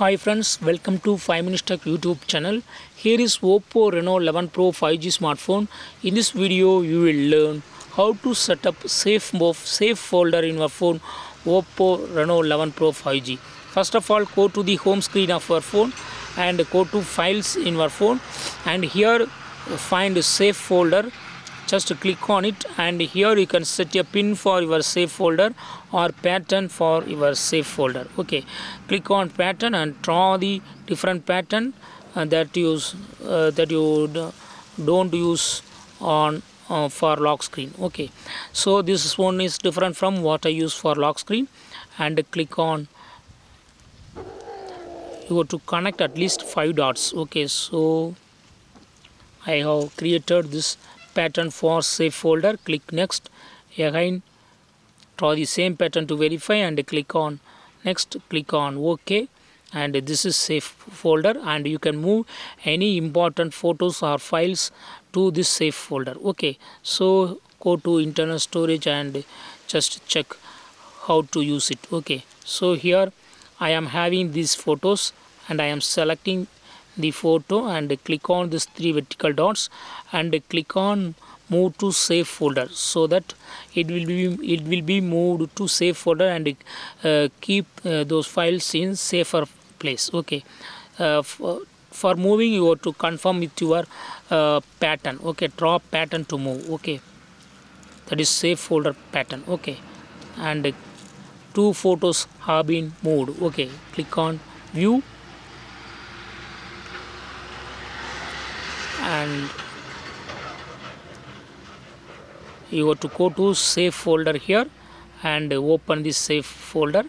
Hi friends, welcome to 5 Minutes Tech YouTube channel. Here is Oppo Reno 11 Pro 5G smartphone. In this video, you will learn how to set up safe folder in your phone Oppo Reno 11 Pro 5G. First of all, go to the home screen of your phone and go to files in your phone, and here find a safe folder. Just click on it, and here you can set a pin for your save folder or pattern for your save folder. Okay, click on pattern and draw the different pattern that you don't use on for lock screen. Okay, so this one is different from what I use for lock screen, and click on, you have to connect at least 5 dots. Okay, so I have created this pattern for save folder. Click next. Again, draw the same pattern to verify and click on next. Click on OK, and this is safe folder, and you can move any important photos or files to this safe folder. Okay, so go to internal storage and just check how to use it. Okay, so here I am having these photos, and I am selecting the photo and click on these 3 vertical dots and click on move to save folder, so that it will be moved to save folder and keep those files in safer place. Okay, for moving, you have to confirm with your pattern. Okay, draw pattern to move. Okay, that is save folder pattern. Okay, and 2 photos have been moved. Okay, click on view, and you have to go to save folder here and open this save folder,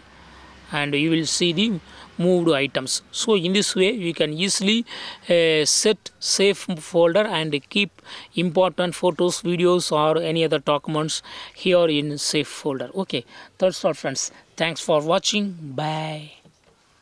and you will see the moved items. So in this way you can easily set safe folder and keep important photos, videos or any other documents here in safe folder. Okay, that's all friends. Thanks for watching. Bye.